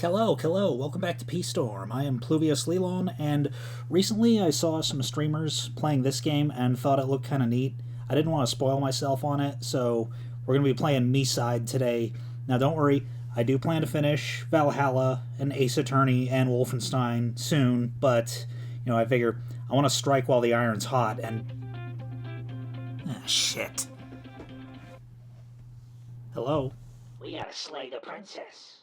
Hello, hello, welcome back to P-Storm. I am Pluvius Lilon, and recently I saw some streamers playing this game and thought it looked kind of neat. I didn't want to spoil myself on it, so we're going to be playing Me-Side today. Now don't worry, I do plan to finish Valhalla and Ace Attorney and Wolfenstein soon, but, I figure I want to strike while the iron's hot, and... shit. Hello? We gotta slay the princess.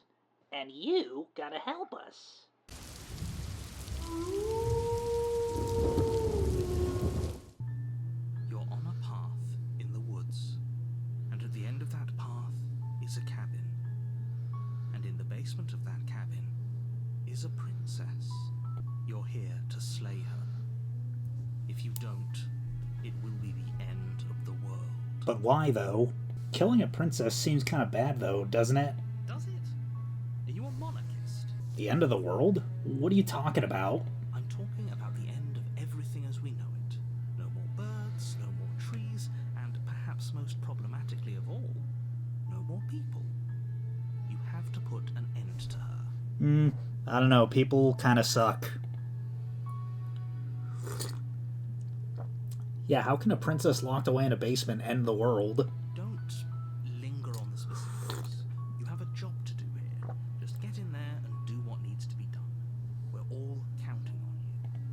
And you gotta help us. You're on a path in the woods, and at the end of that path is a cabin. And in the basement of that cabin is a princess. You're here to slay her. If you don't, it will be the end of the world. But why, though? Killing a princess seems kind of bad, though, doesn't it? Does it? Are you a monarchist? The end of the world? What are you talking about? I'm talking about the end of everything as we know it. No more birds, no more trees, and perhaps most problematically of all, no more people. You have to put an end to her. I don't know, people kind of suck. Yeah, how can a princess locked away in a basement end the world? Don't linger on the specifics. You have a job to do here. Just get in there and do what needs to be done. We're all counting on you.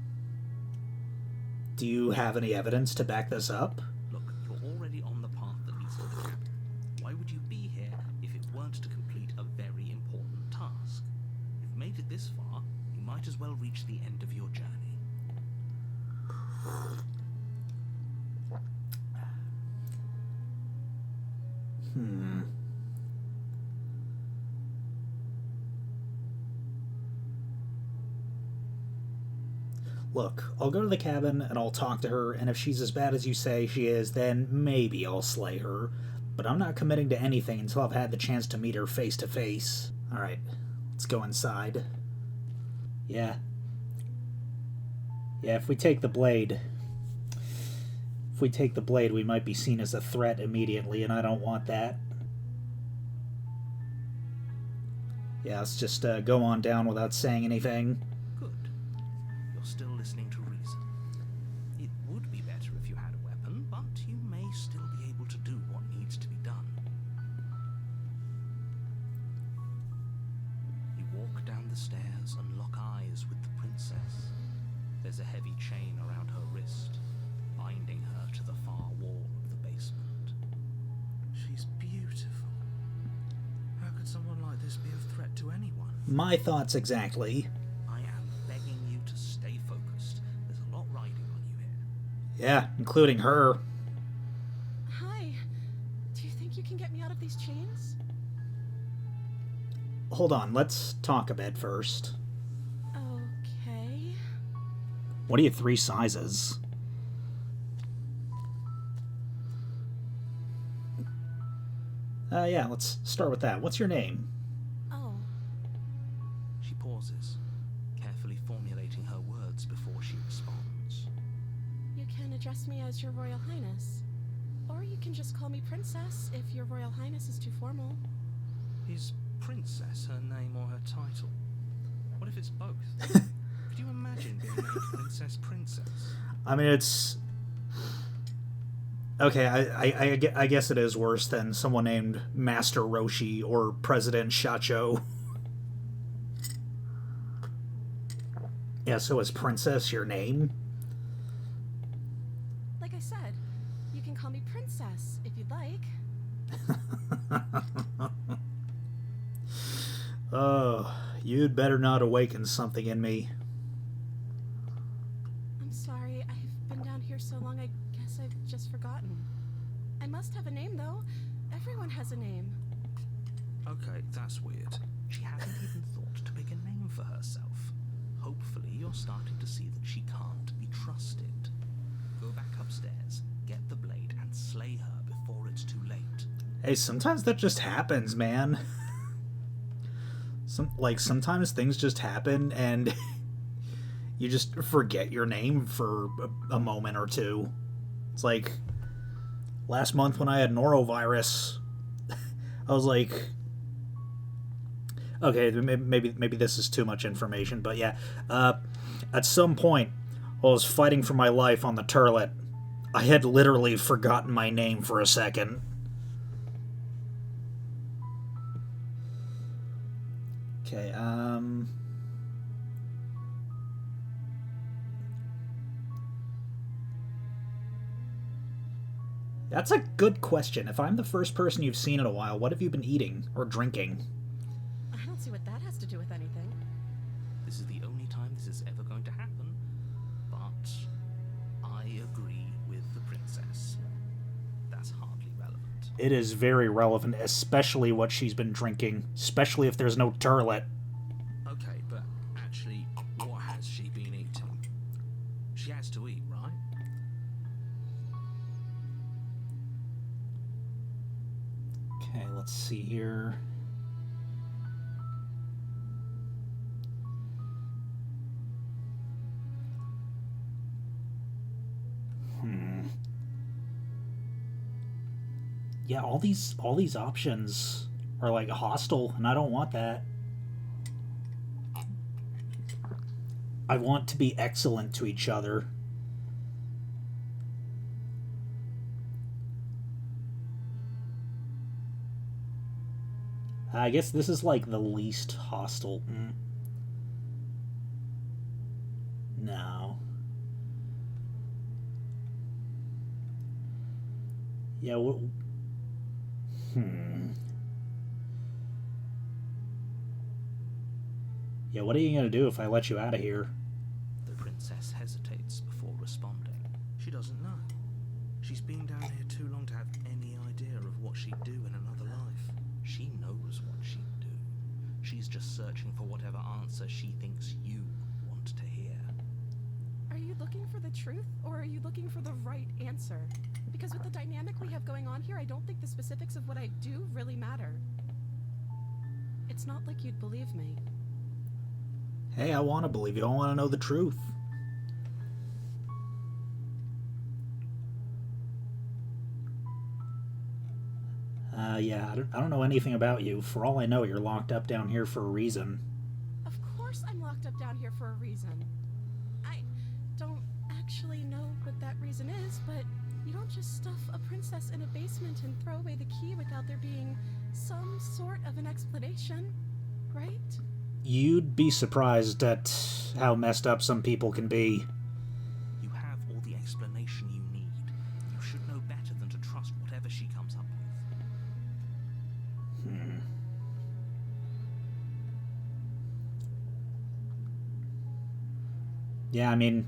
Do you have any evidence to back this up? Look, you're already on the path that leads to the cabin. Why would you be here if it weren't to complete a very important task? You've made it this far, you might as well reach the end of your journey. Look, I'll go to the cabin and I'll talk to her, and if she's as bad as you say she is, then maybe I'll slay her. But I'm not committing to anything until I've had the chance to meet her face to face. Alright, let's go inside. Yeah, if we take the blade... we might be seen as a threat immediately, and I don't want that. Yeah, let's just go on down without saying anything. Good. You're still listening to reason. It would be better if you had a weapon, but you may still be able to do what needs to be done. You walk down the stairs and lock eyes with the princess. There's a heavy chain around her wrist, binding her to the far wall of the basement. She's beautiful. How could someone like this be of threat to anyone? My thoughts exactly. I am begging you to stay focused. There's a lot riding on you here. Yeah, including her. Hi. Do you think you can get me out of these chains? Hold on, let's talk a bit first. Okay. What are your 3 sizes? Yeah, let's start with that. What's your name? Oh. She pauses, carefully formulating her words before she responds. You can address me as Your Royal Highness. Or you can just call me Princess if Your Royal Highness is too formal. Is Princess her name or her title? What if it's both? Could you imagine being named Princess? I mean, it's... Okay, I guess it is worse than someone named Master Roshi or President Shacho. Yeah, so is Princess your name? Like I said, you can call me Princess if you'd like. Oh, you'd better not awaken something in me. I'm sorry, I've been down here so long I guess I've just forgotten. I must have a name, though. Everyone has a name. Okay, that's weird. She hasn't even thought to pick a name for herself. Hopefully you're starting to see that she can't be trusted. Go back upstairs, get the blade, and slay her before it's too late. Hey, sometimes that just happens, man. Sometimes things just happen and you just forget your name for a moment or two. It's like last month when I had norovirus, I was like, Okay, maybe this is too much information, but yeah. At some point, while I was fighting for my life on the turlet, I had literally forgotten my name for a second. Okay, That's a good question. If I'm the first person you've seen in a while, what have you been eating or drinking? I don't see what that has to do with anything. This is the only time this is ever going to happen, but I agree with the princess. That's hardly relevant. It is very relevant, especially what she's been drinking, especially if there's no turlet. Okay, but actually, what has she been eating? She has to eat, right? Okay, let's see here. Yeah, all these options are like hostile, and I don't want that. I want to be excellent to each other. I guess this is like the least hostile. No. Yeah, Yeah, what are you gonna do if I let you out of here? The princess hesitates before responding. She doesn't know. She's been down here too long to have any idea of what she'd do in another life. She knows what she'd do. She's just searching for whatever answer she thinks you want to hear. Are you looking for the truth, or are you looking for the right answer? Because with the dynamic we have going on here, I don't think the specifics of what I do really matter. It's not like you'd believe me. Hey, I want to believe you. I want to know the truth. Yeah, I don't know anything about you. For all I know, you're locked up down here for a reason. Of course I'm locked up down here for a reason. I don't actually know what that reason is, but you don't just stuff a princess in a basement and throw away the key without there being some sort of an explanation, right? You'd be surprised at how messed up some people can be. You have all the explanation you need. You should know better than to trust whatever she comes up with. Yeah, I mean,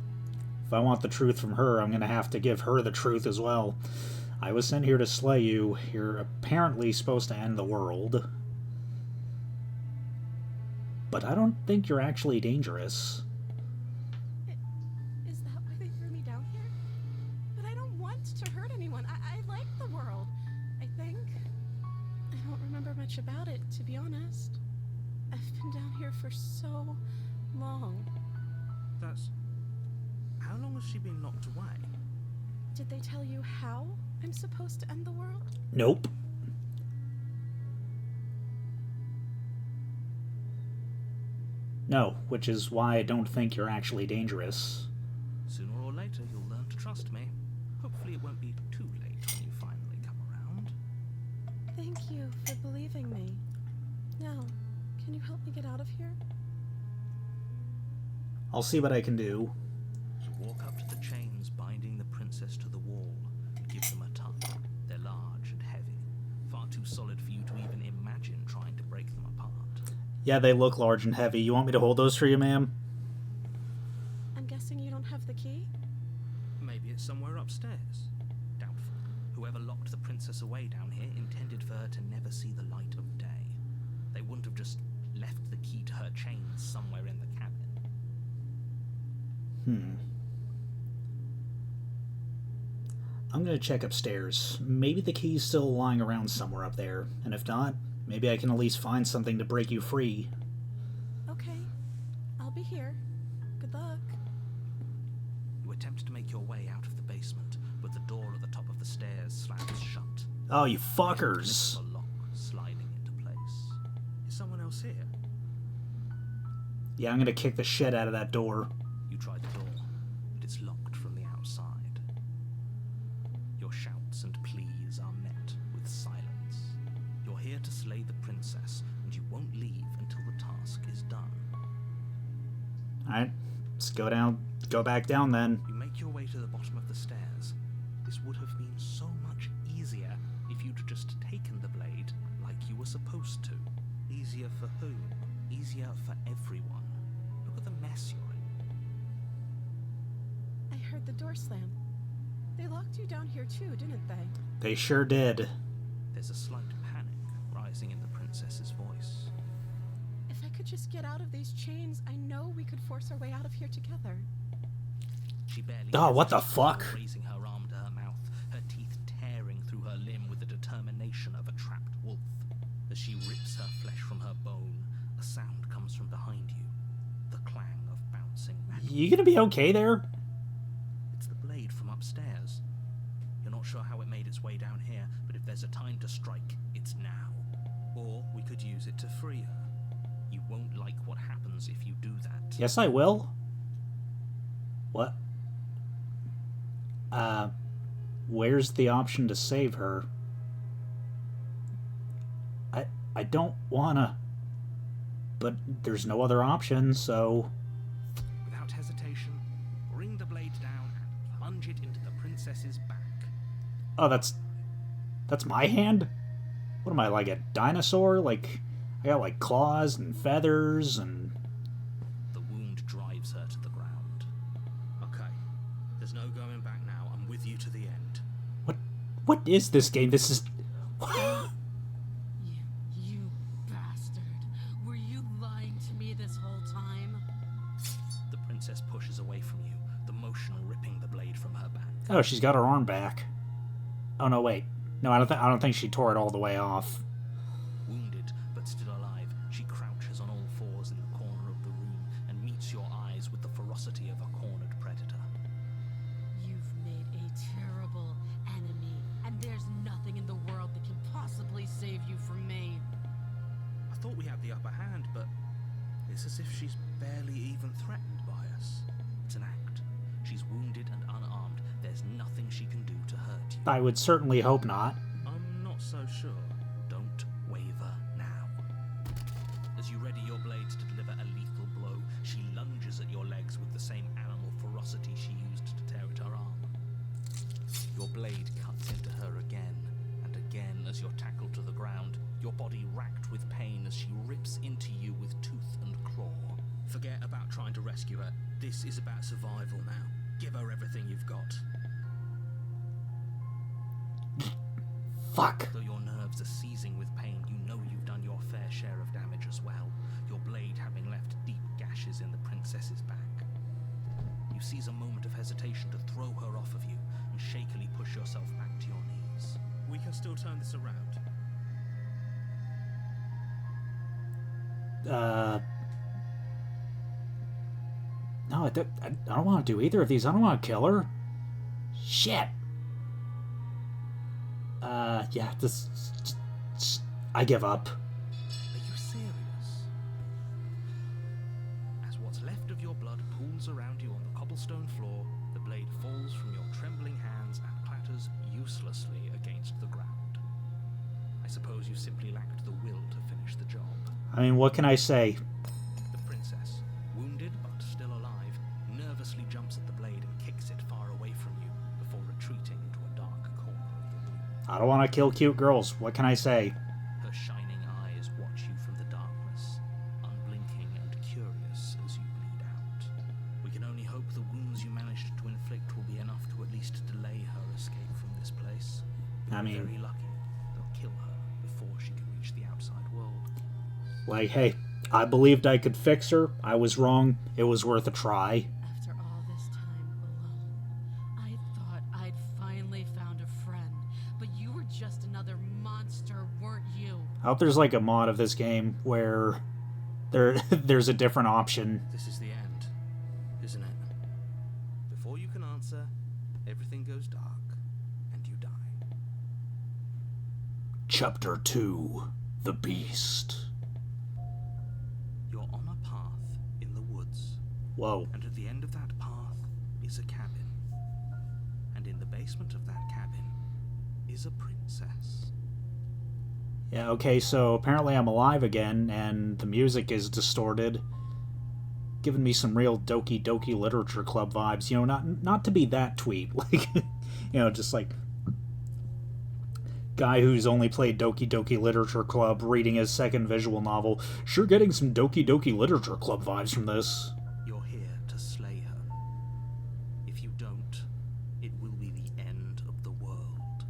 if I want the truth from her, I'm gonna have to give her the truth as well. I was sent here to slay you. You're apparently supposed to end the world. But I don't think you're actually dangerous. Is that why they threw me down here? But I don't want to hurt anyone. I like the world, I think. I don't remember much about it, to be honest. I've been down here for so long. That's... How long has she been locked away? Did they tell you how I'm supposed to end the world? Nope. No, which is why I don't think you're actually dangerous. Sooner or later, you'll learn to trust me. Hopefully it won't be too late when you finally come around. Thank you for believing me. Now, can you help me get out of here? I'll see what I can do. You walk up to the chains binding the princess to the wall and give them a tug. They're large and heavy, far too solid for you to even imagine trying to break them apart. Yeah, they look large and heavy. You want me to hold those for you, ma'am? I'm guessing you don't have the key? Maybe it's somewhere upstairs. Doubtful. Whoever locked the princess away down here intended for her to never see the light of day. They wouldn't have just left the key to her chains somewhere in the cabin. I'm gonna check upstairs. Maybe the key's still lying around somewhere up there. And if not, maybe I can at least find something to break you free. Okay, I'll be here. Good luck. You attempt to make your way out of the basement, but the door at the top of the stairs slams shut. Oh, you fuckers. The lock sliding into place. Is someone else here? Yeah, I'm gonna kick the shit out of that door. You try the door, but it's locked from the outside. Your shouts and pleas are met with silence. You're here to slay the princess, and you won't leave until the task is done. Alright, let's go down. Go back down then. You make your way to the bottom of the stairs. This would have been so much easier if you'd just taken the blade like you were supposed to. Easier for who? Easier for everyone. Look at the mess you're in. I heard the door slam. They locked you down here too, didn't they? They sure did. There's a slight panic rising in the princess's voice. If I could just get out of these chains, I know we could force our way out of here together. She barely Oh, what the hesitates fuck? before raising her arm to her mouth, her teeth tearing through her limb with the determination of a trapped wolf. As she rips her flesh from her bone, a sound comes from behind you. The clang of bouncing metal. You gonna be okay there? It's the blade from upstairs. You're not sure how it made its way down here, but if there's a time to strike, it's now. Or we could use it to free her. You won't like what happens if you do that. Yes, I will. What? Where's the option to save her? I don't wanna, but there's no other option, so... Without hesitation, bring the blade down and plunge it into the princess's back. Oh, that's my hand? What am I, like a dinosaur? Like, I got like claws and feathers and... The wound drives her to the ground. Okay, there's no going back now. I'm with you to the end. What is this game? This is... You bastard. Were you lying to me this whole time? The princess pushes away from you, the motion ripping the blade from her back. Oh, she's got her arm back. Oh, no, wait. No, I don't think she tore it all the way off. Wounded, but still alive, she crouches on all fours in the corner of the room and meets your eyes with the ferocity of a cornered predator. You've made a terrible enemy, and there's nothing in the world that can possibly save you from me. I thought we had the upper hand, but it's as if she's barely even threatened by us. It's an act. She's wounded and unarmed. There's nothing she can do to hurt you. I would certainly hope not. I'm not so sure. Don't waver now. As you ready your blade to deliver a lethal blow, she lunges at your legs with the same animal ferocity she used to tear at her arm. Your blade cuts into her again and again as you're tackled to the ground, your body racked with pain as she rips into you with tooth and claw. Forget about trying to rescue her. This is about survival now. Give her everything you've got. Fuck. Though your nerves are seizing with pain, you know you've done your fair share of damage as well, your blade having left deep gashes in the princess's back. You seize a moment of hesitation to throw her off of you and shakily push yourself back to your knees. We can still turn this around. No, I don't want to do either of these. I don't want to kill her. Shit. Yeah, I give up. Are you serious? As what's left of your blood pools around you on the cobblestone floor, the blade falls from your trembling hands and clatters uselessly against the ground. I suppose you simply lacked the will to finish the job. I mean, what can I say? The princess, wounded but still alive, nervously jumps at the blade and kicks it far away from you before retreating into a dark corner of the room. I don't want to kill cute girls. What can I say? Her shining eyes watch you from the darkness, unblinking and curious as you bleed out. We can only hope the wounds you managed to inflict will be enough to at least delay her escape from this place. I mean, Very lucky, they'll kill her before she can reach the outside world. like, hey, I believed I could fix her. I was wrong. It was worth a try. After all this time alone, I thought I'd finally found a friend, but you were just another monster, weren't you? I hope there's like a mod of this game where there's a different option. This is the end, isn't it? Before you can answer, everything goes dark, and you die. Chapter 2. The Beast. You're on a path in Whoa. And at the end of that path is a cabin. And in the basement of that cabin is a princess. Yeah, okay, so apparently I'm alive again, and the music is distorted. Giving me some real Doki Doki Literature Club vibes. You know, not to be that tweet. Like, you know, just like... guy who's only played Doki Doki Literature Club reading his second visual novel. Sure getting some Doki Doki Literature Club vibes from this. You're here to slay her. If you don't, it will be the end of the world.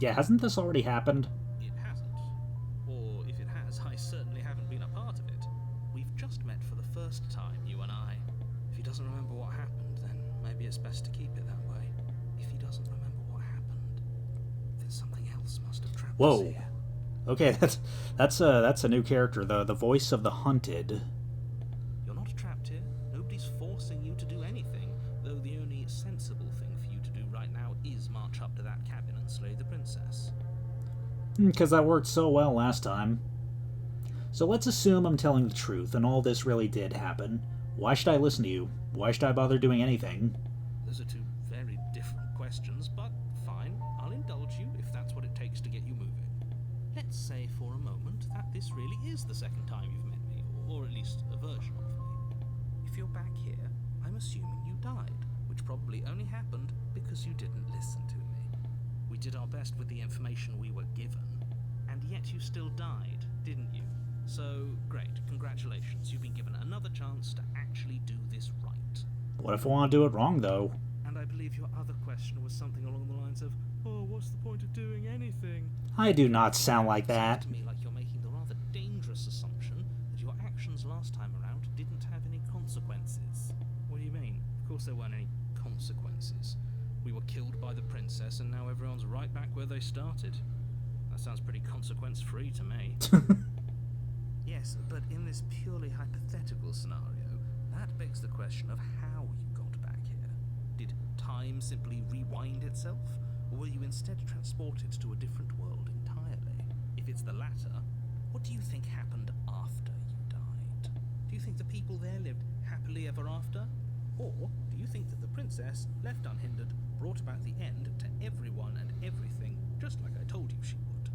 Yeah, hasn't this already happened? It hasn't. Or if it has, I certainly haven't been a part of it. We've just met for the first time, you and I. If he doesn't remember what happened, then maybe it's best to keep it that way. If he doesn't remember what happened, then something else must have trapped us here. Okay, that's a new character, the voice of the hunted. You're not trapped here. Nobody's forcing you to do anything, though the only sensible thing for you to do right now is march up to that cabin and slay the princess. Because that worked so well last time. So let's assume I'm telling the truth, and all this really did happen. Why should I listen to you? Why should I bother doing anything? Those are two very different questions, but fine. I'll indulge you if that's what it takes to get you moving. Let's say for a moment that this really is the second time you've met me, or at least a version of me. If you're back here, I'm assuming you died, which probably only happened because you didn't listen to me. We did our best with the information we were given, and yet you still died, didn't you? So, great, congratulations, you've been given another chance to actually do this right. What if I want to do it wrong, though? And I believe your other question was something along the lines of, oh, what's the point of doing anything? I do not sound like that. Sounds to me like you're making the rather dangerous assumption that your actions last time around didn't have any consequences. What do you mean? Of course there weren't any consequences. We were killed by the princess and now everyone's right back where they started. That sounds pretty consequence-free to me. Yes, but in this purely hypothetical scenario, that begs the question of how you got back here. Did time simply rewind itself, or were you instead transported to a different world entirely? If it's the latter, what do you think happened after you died? Do you think the people there lived happily ever after? Or do you think that the princess, left unhindered, brought about the end to everyone and everything, just like I told you she would?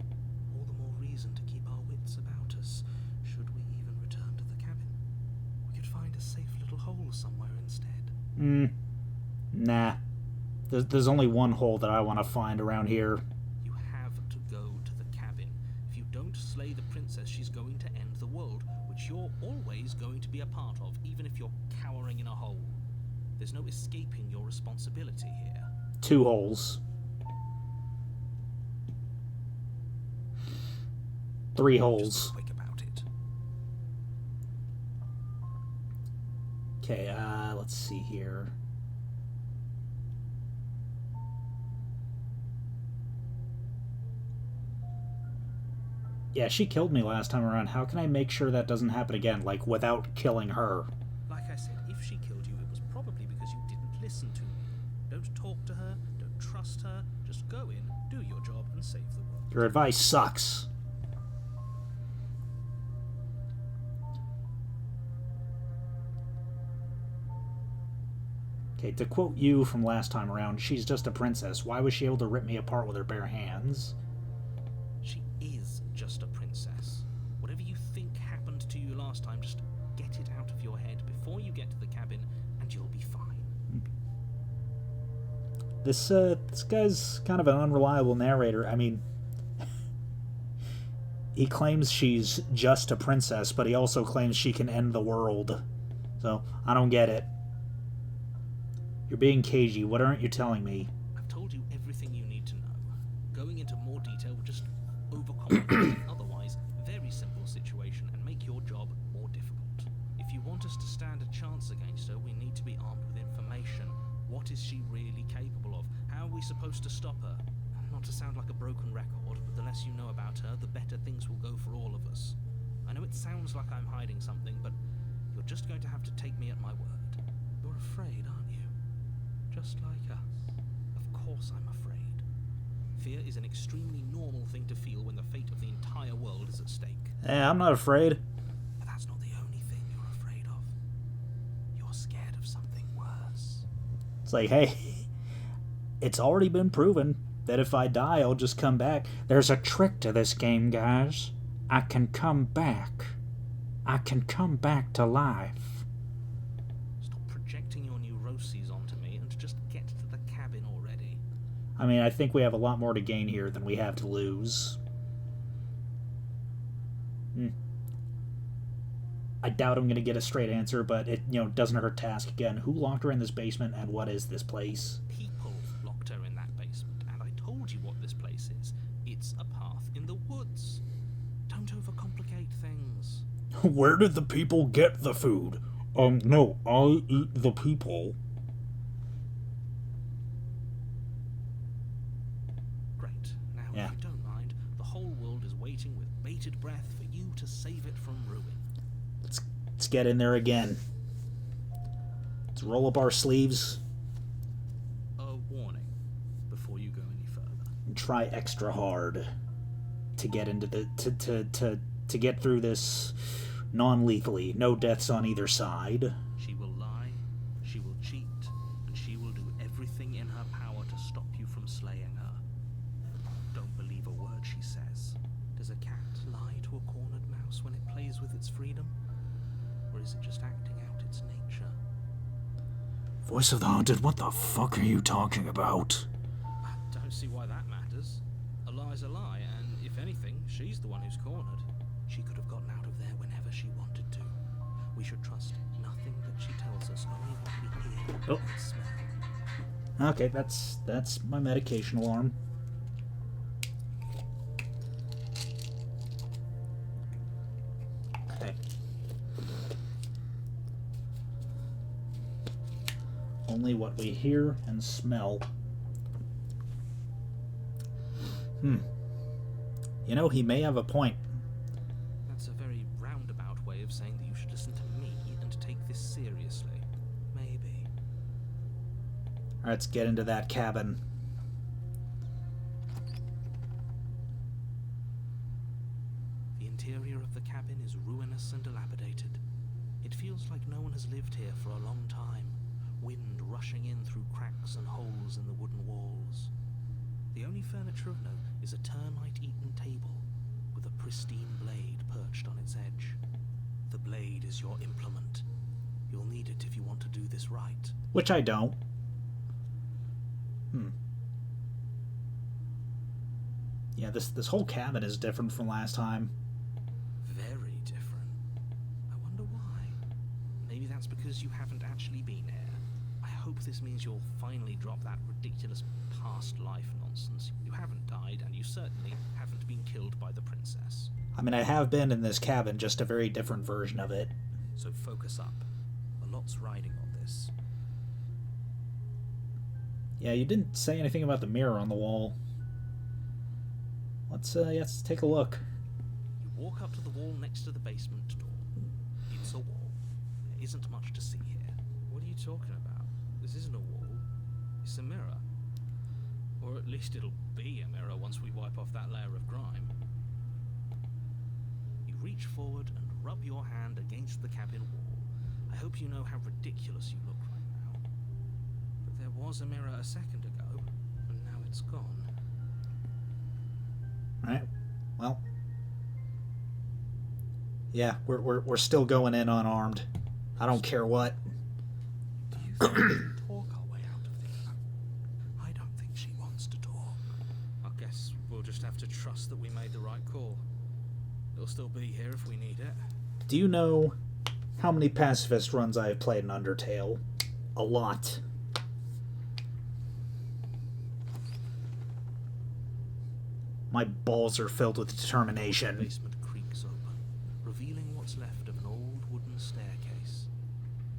All the more reason to keep our wits about us, should we even return to the cabin. We could find a safe little hole somewhere instead. Nah. There's only one hole that I want to find around here. You have to go to the cabin. If you don't slay the princess, she's going to end the world, which you're always going to be a part of, even if you're cowering in a hole. There's no escaping your responsibility here. 2 holes. 3 holes. Just quick about it. Okay, let's see here. Yeah, she killed me last time around. How can I make sure that doesn't happen again, like, without killing her? Like I said, if she killed you, it was probably because you didn't listen to me. Don't talk to her, don't trust her, just go in, do your job, and save the world. Your advice sucks. Okay, to quote you from last time around, she's just a princess. Why was she able to rip me apart with her bare hands? She is just a princess. Whatever you think happened to you last time, just get it out of your head before you get to the cabin, and you'll be fine. This guy's kind of an unreliable narrator. I mean, he claims she's just a princess, but he also claims she can end the world. So, I don't get it. You're being cagey. What aren't you telling me? I've told you everything you need to know. Going into more detail would just overcomplicate an otherwise very simple situation and make your job more difficult. If you want us to stand a chance against her, we need to be armed with information. What is she really capable of? How are we supposed to stop her? Not to sound like a broken record, but the less you know about her, the better things will go for all of us. I know it sounds like I'm hiding something, but you're just going to have to take me at my word. You're afraid, aren't you? Just like us. Of course I'm afraid. Fear is an extremely normal thing to feel when the fate of the entire world is at stake. I'm not afraid. But that's not like, hey, it's already been proven that if I die, I'll just come back. There's a trick to this game, guys. I can come back. I can come back to life. Stop projecting your neuroses onto me and just get to the cabin already. I mean, I think we have a lot more to gain here than we have to lose. I doubt I'm going to get a straight answer, but it, doesn't hurt to ask again. Who locked her in this basement, and what is this place? People locked her in that basement, and I told you what this place is. It's a path in the woods. Don't overcomplicate things. Where did the people get the food? No, I eat the people. Great. Now, Yeah. if you don't mind, the whole world is waiting with bated breath for you to save it from ruin. Let's get in there again. Let's roll up our sleeves A warning before you go any further. and try extra hard to get into the to get through this non-lethally. No deaths on either side. She will lie, she will cheat, and she will do everything in her power to stop you from slaying her. Don't believe a word she says. Does a cat lie to a cornered mouse when it plays with its freedom? Or is it just acting out its nature? Voice of the Haunted, what the fuck are you talking about? I don't see why that matters. A lie's a lie, and if anything, she's the one who's cornered. She could have gotten out of there whenever she wanted to. We should trust nothing that she tells us, only what we hear Oh. and smell. Okay, that's my medication alarm. Okay. Only what we hear and smell. He may have a point. That's a very roundabout way of saying that you should listen to me and take this seriously. Maybe. Alright, let's get into that cabin. The interior of the cabin is ruinous and dilapidated. It feels like no one has lived here for a long time, wind rushing in through cracks and holes in the wooden walls. The only furniture of note is a termite-eaten table with a pristine blade perched on its edge. The blade is your implement. You'll need it if you want to do this right. Which I don't. Yeah, this whole cabin is different from last time. Very different. I wonder why. Maybe that's because you haven't actually been here. I hope this means you'll finally drop that ridiculous past life nonsense. You haven't died, and you certainly haven't been killed by the princess. I mean, I have been in this cabin, just a very different version of it. So focus up. A lot's riding on this. Yeah, you didn't say anything about the mirror on the wall. Let's take a look. You walk up to the wall next to the basement door. It's a wall. There isn't much to see here. What are you talking about? This isn't a wall. It's a mirror. Or at least it'll be a mirror once we wipe off that layer of grime. You reach forward and rub your hand against the cabin wall. I hope you know how ridiculous you look right now. But there was a mirror a second ago, and now it's gone. Right. Well. Yeah, we're still going in unarmed. I don't care what. Do you think we can talk our way out of this? I don't think she wants to talk. I guess we'll just have to trust that we made the right call. It'll still be here if we need it. Do you know how many pacifist runs I have played in Undertale? A lot. My balls are filled with The determination. basement creaks open, revealing what's left of an old wooden staircase.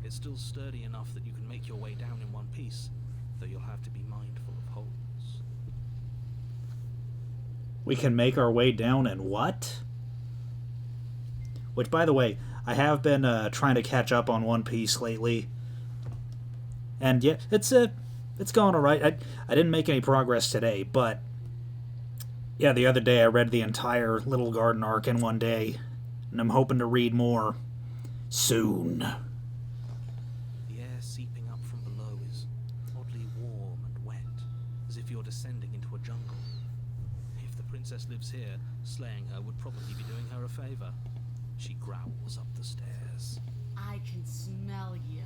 It's still sturdy enough that you can make your way down in one piece, though you'll have to be mindful of holes. We can make our way down and what? Which, by the way, I have been trying to catch up on One Piece lately. And yeah, it's going alright. I didn't make any progress today, but yeah, the other day I read the entire Little Garden arc in one day, and I'm hoping to read more soon. The air seeping up from below is oddly princess lives here, slaying her would probably be doing her a favor. She growls up the stairs. I can smell you.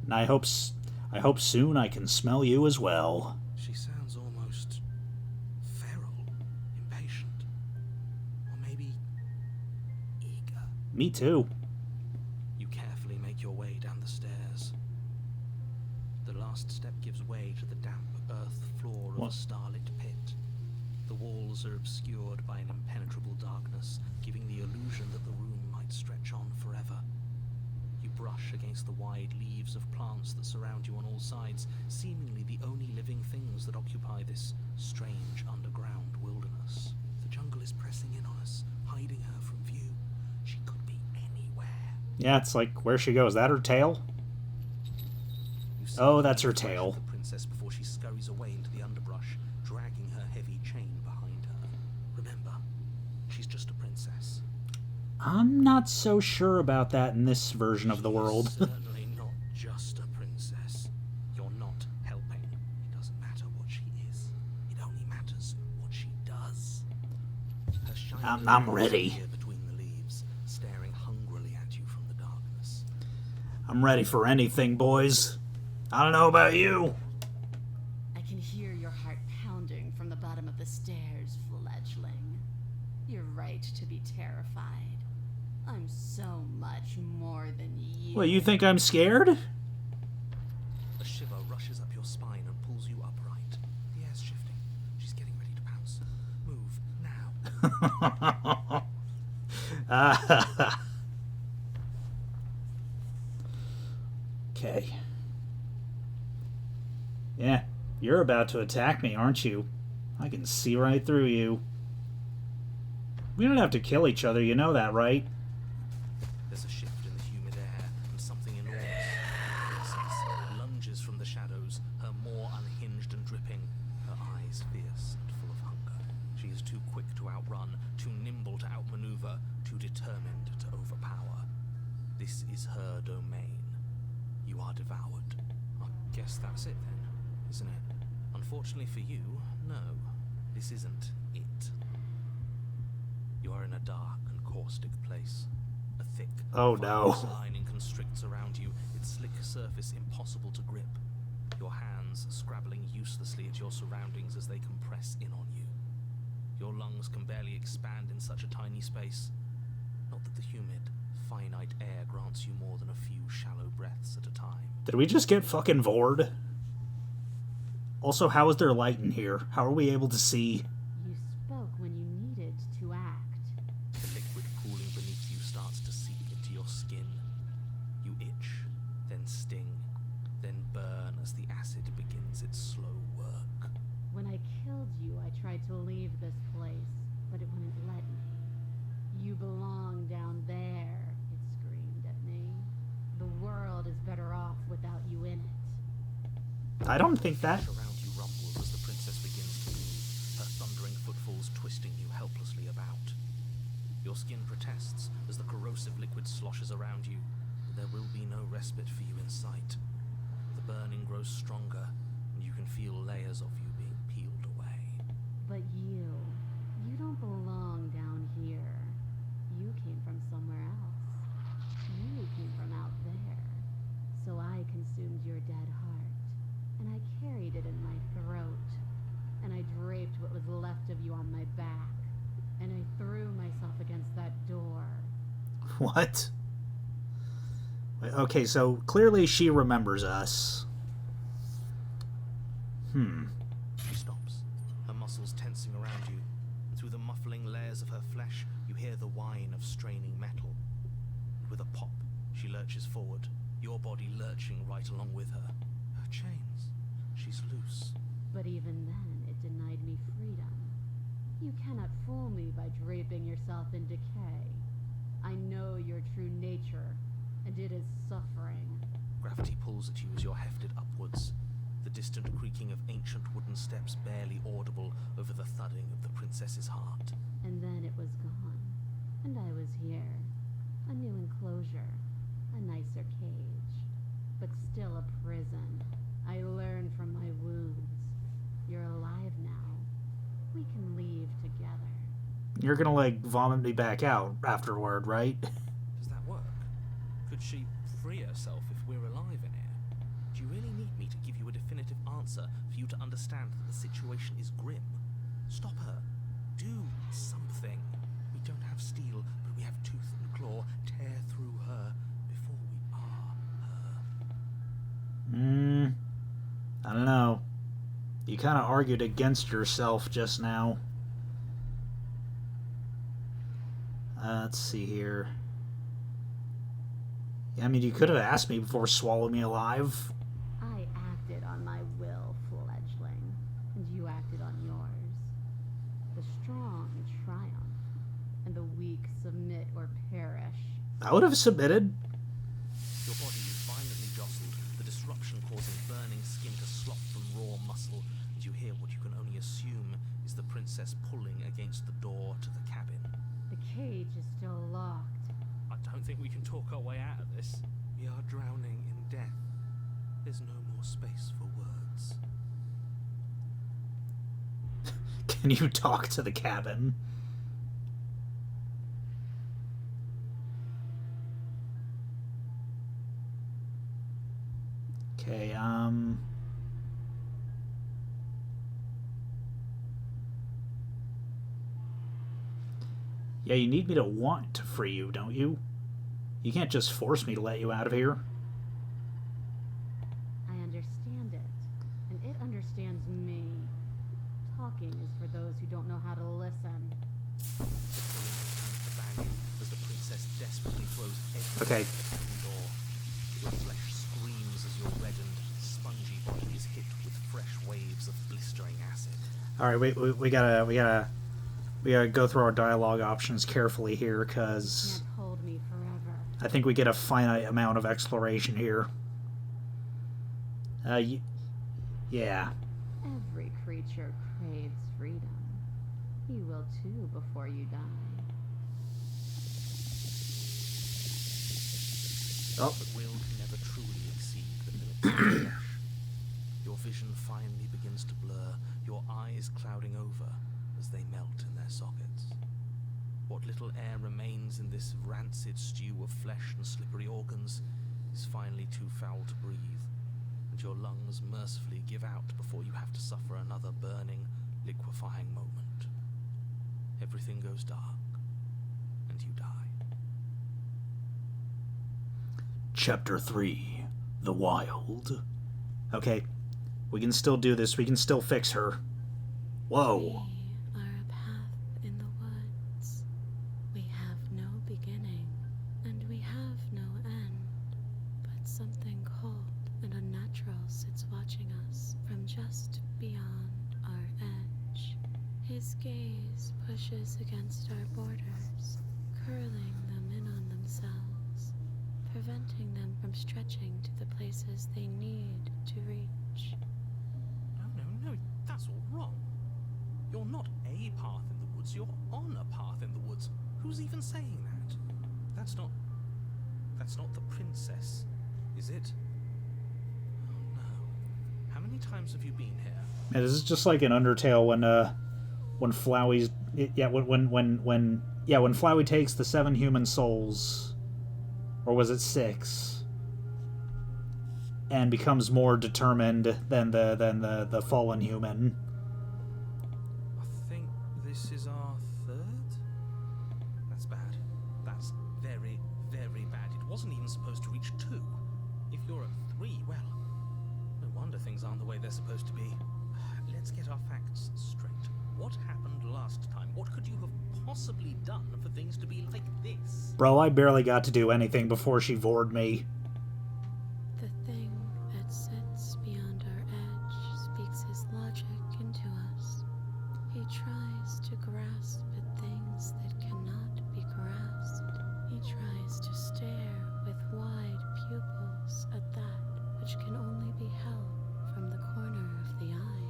And I hope soon I can smell you as well. She sounds almost feral, impatient, or maybe eager. Me too. You carefully make your way down the stairs. The last step gives way to the damp earth floor of What? a starlit pit. The walls are obscured by an impenetrable darkness, giving the illusion that the room might stretch on forever. You brush against the wide leaves of plants that surround you on all sides, seemingly the only living things that occupy this strange underground wilderness. The jungle is pressing in on us, hiding her from view. She could be anywhere. Yeah, it's like, where she goes. That her tail? You see Oh, that's the her flash tail. of the princess before she scurries away into the underbrush, dragging her heavy chain behind her. Remember, she's just a princess. I'm not so sure about that in this version of the world. She's certainly not just a princess. You're not helping. It doesn't matter what she is. It only matters what she does. Her shiny I'm eyes ready. appear between the leaves, staring hungrily at you from the darkness. I'm ready for anything, boys. I don't know about you. I can hear your heart pounding from the bottom of the stairs, fledgling. You're right to be terrified. I'm so much more than you. Well, you think I'm scared? A shiver rushes up your spine and pulls you upright. The air's shifting. She's getting ready to pounce. Move, now. Okay. Yeah, you're about to attack me, aren't you? I can see right through you. We don't have to kill each other, you know that, right? There's a shift in the humid air, and something enormous, the princess, lunges from the shadows, her maw unhinged and dripping, her eyes fierce and full of hunger. She is too quick to outrun, too nimble to outmaneuver, too determined to overpower. This is her domain. You are devoured. I guess that's it then, isn't it? Unfortunately for you, no. This isn't it. You are in a dark and caustic place. A thick, Oh, no. fibrous lining constricts around you, its slick surface impossible to grip. Your hands scrabbling uselessly at your surroundings as they compress in on you. Your lungs can barely expand in such a tiny space. Not that the humid, finite air grants you more than a few shallow breaths at a time. Did we just get fucking vored? Also, how is there light in here? How are we able to see? You spoke when you needed to act. The liquid pooling beneath you starts to seep into your skin. You itch, then sting, then burn as the acid begins its slow work. When I killed you, I tried to leave this place, but it wouldn't let me. You belong down there, it screamed at me. The world is better off without you in it. I don't think that. Around you rumbles as the princess begins to move, her thundering footfalls twisting you helplessly about. Your skin protests as the corrosive liquid sloshes around you, but there will be no respite for you in sight. The burning grows stronger, and you can feel layers of you being peeled away. But you don't belong down here. You came from somewhere else. You came from out there. So I consumed your dead heart, and I carried it in my throat, and I draped what was left of you on my back, and I threw myself against that door. What? Okay, so clearly she remembers us. She stops, her muscles tensing around you, and through the muffling layers of her flesh, you hear the whine of straining metal. And with a pop, she lurches forward, your body lurching right along with her. Her chains. She's loose. But even then, it denied me freedom. You cannot fool me by draping yourself in decay. I know your true nature, and it is suffering. Gravity pulls at you as you're hefted upwards, the distant creaking of ancient wooden steps barely audible over the thudding of the princess's heart. And then it was gone, and I was here. A new enclosure, a nicer cage, but still a prison. I learned from my wounds. You're alive now, we can leave together. You're gonna, like, vomit me back out afterward, right? Does that work? Could she free herself if we're alive in here? Do you really need me to give you a definitive answer for you to understand that the situation is grim? Stop her. Do something. We don't have steel, but we have tooth and claw. Tear through her before we are her. I don't know. You kind of argued against yourself just now. Let's see here. I mean, you could have asked me before swallowing me alive. I acted on my will, fledgling, and you acted on yours. The strong triumph, and the weak submit or perish. I would have submitted. Your body is violently jostled, the disruption causing burning skin to slop from raw muscle, and you hear what you can only assume is the princess pulling against the door to the cabin. The cage is still locked. I don't think we can talk our way out of this. We are drowning in death. There's no more space for words. Can you talk to the cabin? Okay, yeah, you need me to want to free you, don't you? You can't just force me to let you out of here. I understand it, and it understands me. Talking is for those who don't know how to listen. As the princess desperately throws everything Okay. at the door. Your flesh screams as your reddened, spongy body is hit with fresh waves of blistering acid. All right, we gotta go through our dialogue options carefully here, because Can't hold me forever. I think we get a finite amount of exploration here. Yeah. Every creature craves freedom. You will too before you die. Oh, But will can never truly exceed the limits of the flesh. Your vision finally begins to blur, your eyes clouding over as they melt in their sockets. What little air remains in this rancid stew of flesh and slippery organs is finally too foul to breathe, and your lungs mercifully give out before you have to suffer another burning, liquefying moment. Everything goes dark, and you die. Chapter 3, The Wild. Okay, we can still do this. We can still fix her. Whoa. We are a path in the woods. We have no beginning, and we have no end. But something cold and unnatural sits watching us from just beyond our edge. His gaze pushes against our borders, curling them in on themselves, preventing them from stretching to the places they need to reach. No, that's all wrong. You're not a path in the woods, you're on a path in the woods. Who's even saying that? That's not the princess, is it? Oh no. How many times have you been here? Yeah, this is just like an Undertale when Flowey's when Flowey takes the 7 human souls, or was it 6, and becomes more determined than the fallen human. I think this is our 3rd? That's bad. That's very, very bad. It wasn't even supposed to reach 2. If you're at 3, well, no wonder things aren't the way they're supposed to be. Let's get our facts straight. What happened last time? What could you have possibly done for things to be like this? Bro, I barely got to do anything before she vored me. The thing that sits beyond our edge speaks his logic into us. He tries to grasp at things that cannot be grasped. He tries to stare with wide pupils at that which can only be held from the corner of the eye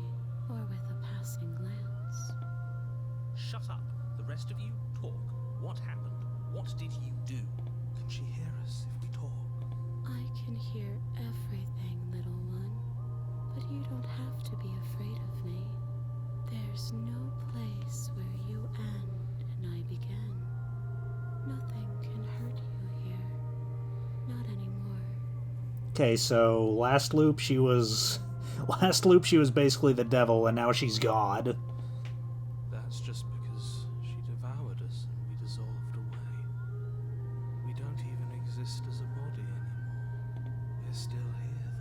or with a passing glance. Shut up. The rest of you, talk. What happened? What did you do? Can she hear us if we talk? I can hear everything, little one, but you don't have to be afraid of me. There's no place Okay, so last loop she was basically the devil, and now she's God. That's just because she devoured us and we dissolved away. We don't even exist as a body anymore. We're still here,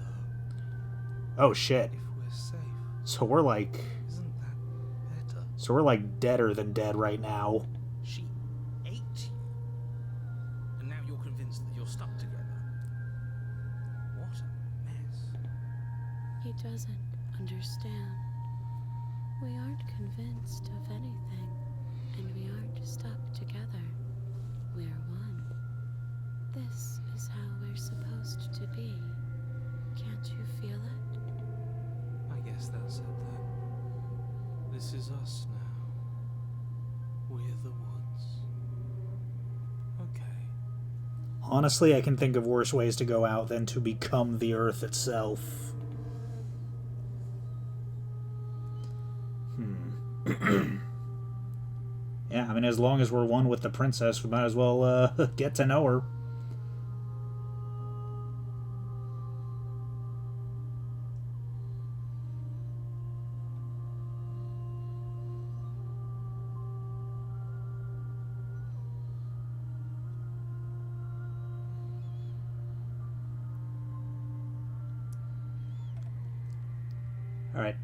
though. Oh shit. If we're safe, So we're like isn't that better? deader than dead right now. She ate you. And now you're convinced that you're stuck together. What a mess. He doesn't understand. We aren't convinced of anything, and we aren't stuck together. We're one. This is how we're supposed to be. Can't you feel it? I guess that's it then. This is us now. We're the woods. Okay. Honestly, I can think of worse ways to go out than to become the earth itself. Yeah, I mean, as long as we're one with the princess, we might as well get to know her. Alright.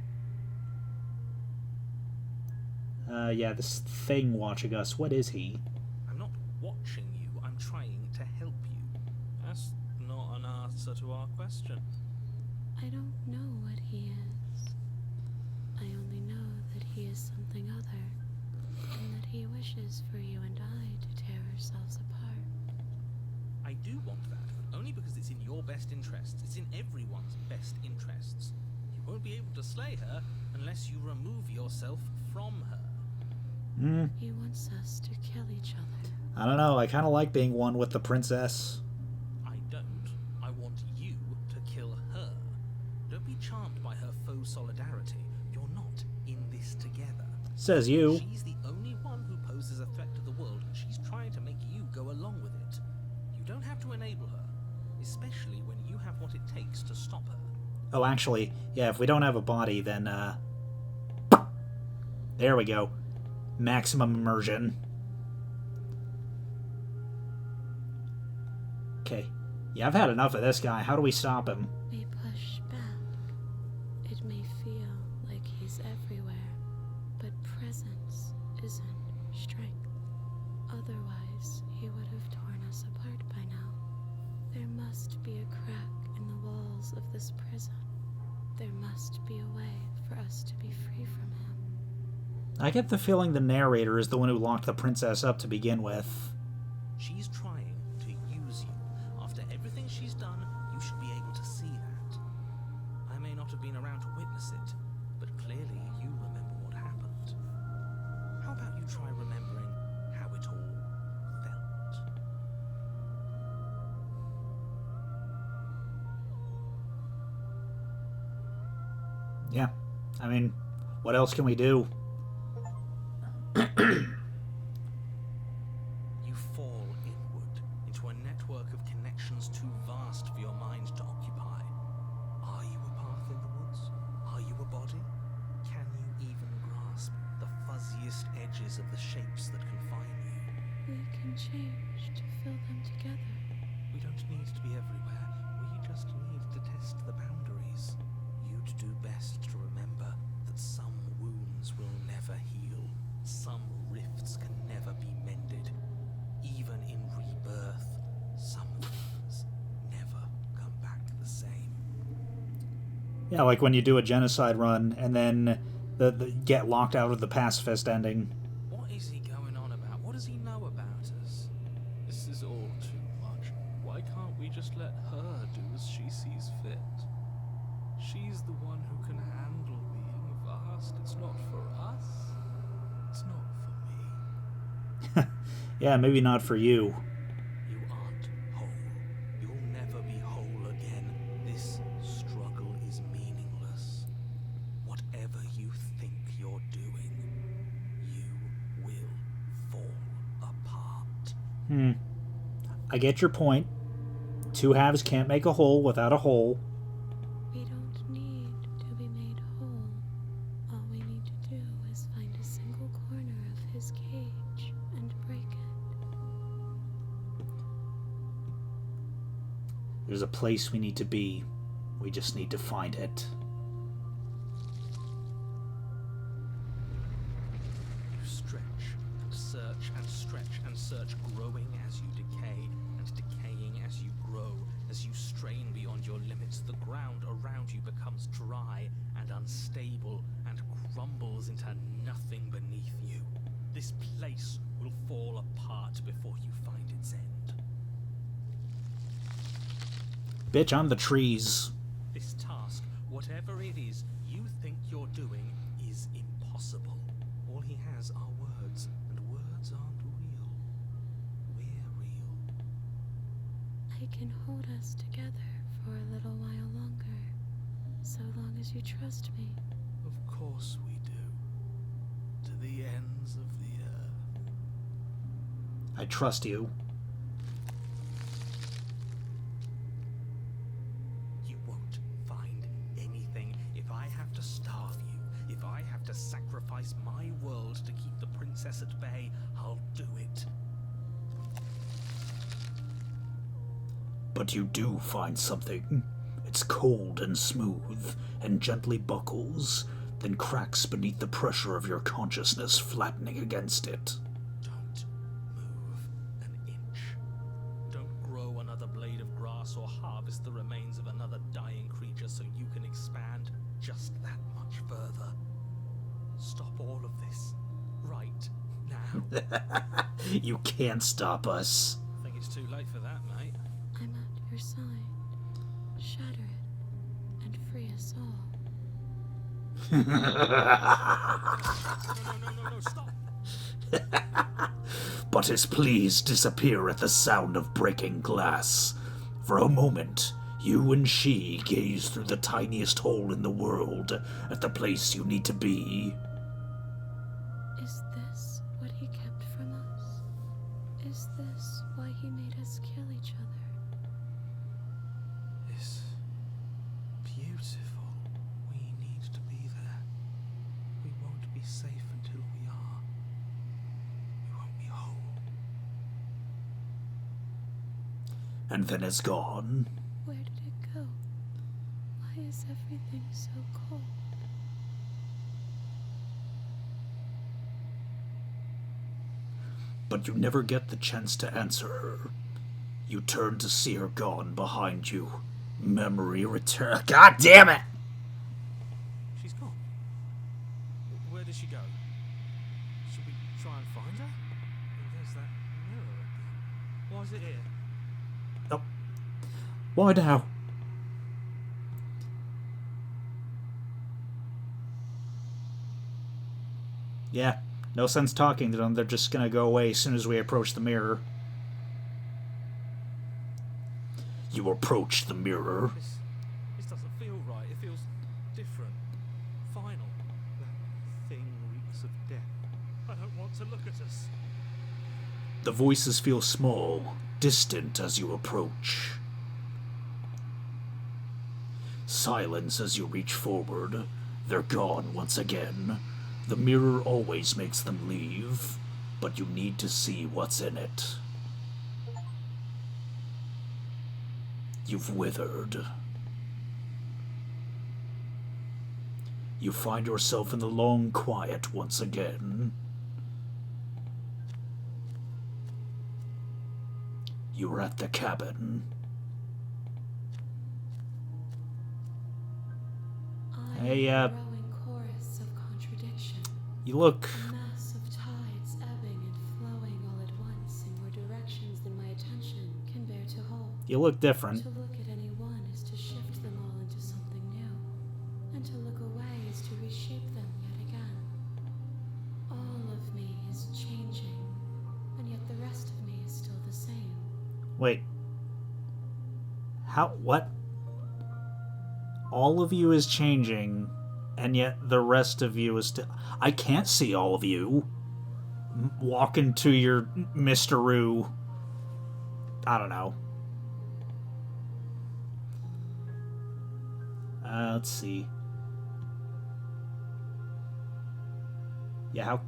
Yeah, this thing watching us, what is he? I'm not watching you, I'm trying to help you. That's not an answer to our question. I don't know what he is. I only know that he is something other, and that he wishes for you and I to tear ourselves apart. I do want that, but only because it's in your best interests. It's in everyone's best interests. You won't be able to slay her unless you remove yourself from her. He wants us to kill each other. I don't know, I kind of like being one with the princess. I don't. I want you to kill her. Don't be charmed by her faux solidarity. You're not in this together. Says you. She's the only one who poses a threat to the world, and she's trying to make you go along with it. You don't have to enable her, especially when you have what it takes to stop her. Oh, actually, yeah, if we don't have a body, then, there we go. Maximum immersion. Okay. Yeah, I've had enough of this guy. How do we stop him? We push back. It may feel like he's everywhere, but presence isn't strength. Otherwise, he would have torn us apart by now. There must be a crack in the walls of this prison. There must be a way for us to be free from him. I get the feeling the narrator is the one who locked the princess up to begin with. She's trying to use you. After everything she's done, you should be able to see that. I may not have been around to witness it, but clearly you remember what happened. How about you try remembering how it all felt? Yeah. I mean, what else can we do? You fall inward into a network of connections too vast for your mind to occupy. Are you a path in the woods? Are you a body? Can you even grasp the fuzziest edges of the shapes that confine you? We can change to fill them together. We don't need to be everywhere. We just need to test the boundaries. You'd do best to remember that some wounds will never heal. Some rifts can never be mended. Even in rebirth, some things never come back the same. Yeah, like when you do a genocide run and then the get locked out of the pacifist ending. What is he going on about? What does he know about us? This is all too much. Why can't we just let her do as she sees fit? She's the one who can handle being vast. It's not for us. It's not for me. Yeah, maybe not for you. You aren't whole. You'll never be whole again. This struggle is meaningless. Whatever you think you're doing, you will fall apart. I get your point. Two halves can't make a whole without a hole. We don't need to be made whole. All we need to do is find a single corner of his cage and break it. There's a place we need to be. We just need to find it. You stretch and search and stretch and search, growing as you decay and decaying as you grow. As you strain beyond your limits, the ground around you becomes dry and unstable and crumbles into nothing beneath you. This place will fall apart before you find its end. Bitch, I'm the trees. This task, whatever it is you think you're doing, is impossible. All he has are words, and words aren't real. We're real. I can hold us together for a little while longer, so long as you trust me. Of course we do. To the ends of the earth. I trust you. You won't find anything. If I have to starve you, if I have to sacrifice my world to keep the princess at bay, I'll do it. But you do find something. It's cold and smooth, and gently buckles, then cracks beneath the pressure of your consciousness flattening against it. Don't move an inch. Don't grow another blade of grass or harvest the remains of another dying creature so you can expand just that much further. Stop all of this right now. You can't stop us. I think it's too late for that, mate. I'm at your side. Shatter it and free us all. No, stop! But his pleas disappear at the sound of breaking glass. For a moment, you and she gaze through the tiniest hole in the world at the place you need to be. Is this what he kept from us? Is this why he made us kill each other? It's beautiful. We need to be there. We won't be safe until we are. We won't be whole. And then it's gone. Where did it go? Why is everything so cold? But you never get the chance to answer her. You turn to see her gone behind you. Memory return. God damn it! She's gone. Where did she go? Should we try and find her? And there's that mirror again. Why is it here? Oh. Why now? Yeah, no sense talking to them. They're just gonna go away as soon as we approach the mirror. You approach the mirror. This doesn't feel right. It feels different. Final. That thing reeks of death. I don't want to look at us. The voices feel small, distant as you approach. Silence as you reach forward. They're gone once again. The mirror always makes them leave, but you need to see what's in it. You've withered. You find yourself in the long quiet once again. You're at the cabin. Hey, growing chorus of contradiction. You look... A mass of tides ebbing and flowing all at once in more directions than my attention can bear to hold. You look different. To look at any one is to shift them all into something new, and to look away is to reshape them yet again. All of me is changing, and yet the rest of me is still the same. Wait. How? What? All of you is changing, and yet the rest of you is still... I can't see all of you. Walk into your Mr. Roo. I don't know. Let's see. Yeah, how...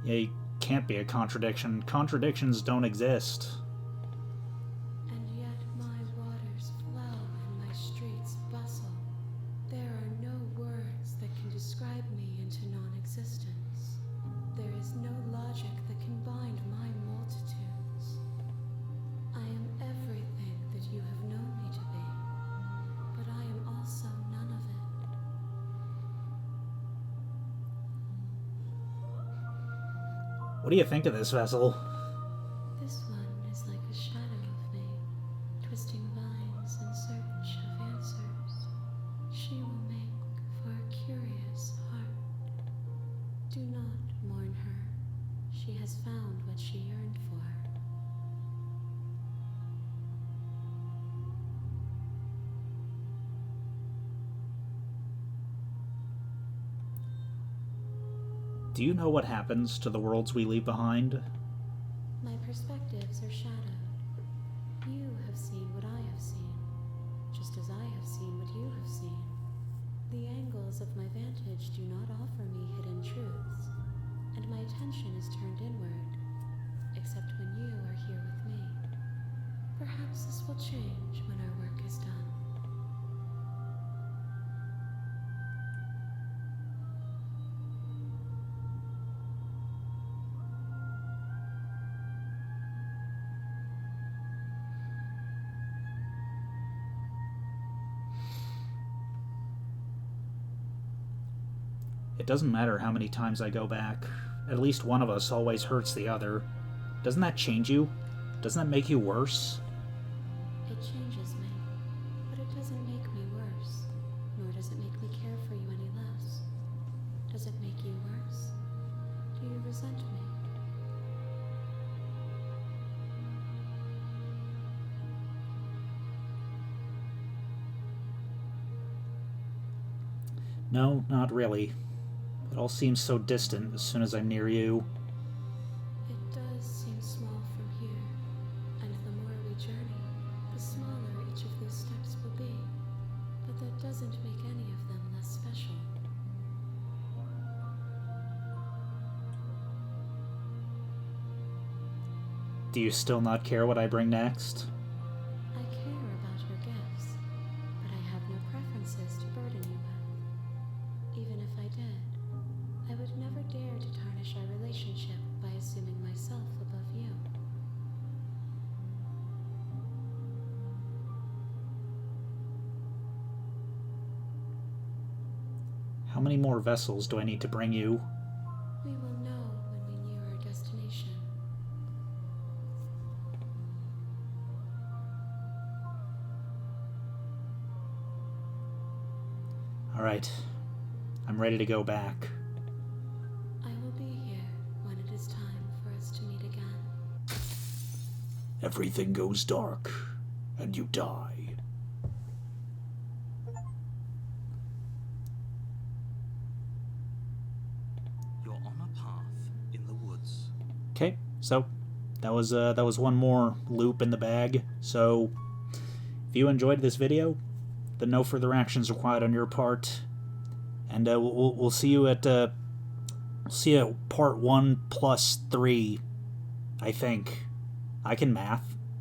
Yeah, you can't be a contradiction. Contradictions don't exist. And yet my waters flow and my streets bustle. There are no words that can describe me into non-existence. There is no logic that can bind my multitudes. I am everything that you have known me to be, but I am also none of it. What do you think of this vessel? This one is like a shadow of me, twisting vines in search of answers. She will make for a curious heart. Do not mourn her. She has found what she yearned for. Do you know what happens to the worlds we leave behind? My perspectives are shadowed. You have seen what I have seen, just as I have seen what you have seen. The angles of my vantage do not offer me hidden truths, and my attention is turned inward, except when you are here with me. Perhaps this will change when our work is done. It doesn't matter how many times I go back. At least one of us always hurts the other. Doesn't that change you? Doesn't that make you worse? It changes me, but it doesn't make me worse, nor does it make me care for you any less. Does it make you worse? Do you resent me? No, not really. It all seems so distant as soon as I'm near you. It does seem small from here, and the more we journey, the smaller each of those steps will be. But that doesn't make any of them less special. Do you still not care what I bring next? I care about your gifts, but I have no preferences to burden you with. Even if I did, I would never dare to tarnish our relationship by assuming myself above you. How many more vessels do I need to bring you? We will know when we near our destination. Alright. I'm ready to go back. I will be here when it is time for us to meet again. Everything goes dark, and you die. You're on a path in the woods. Okay, so that was one more loop in the bag. So if you enjoyed this video, then no further actions required on your part, and we'll see you at part 1 plus 3. I think I can math.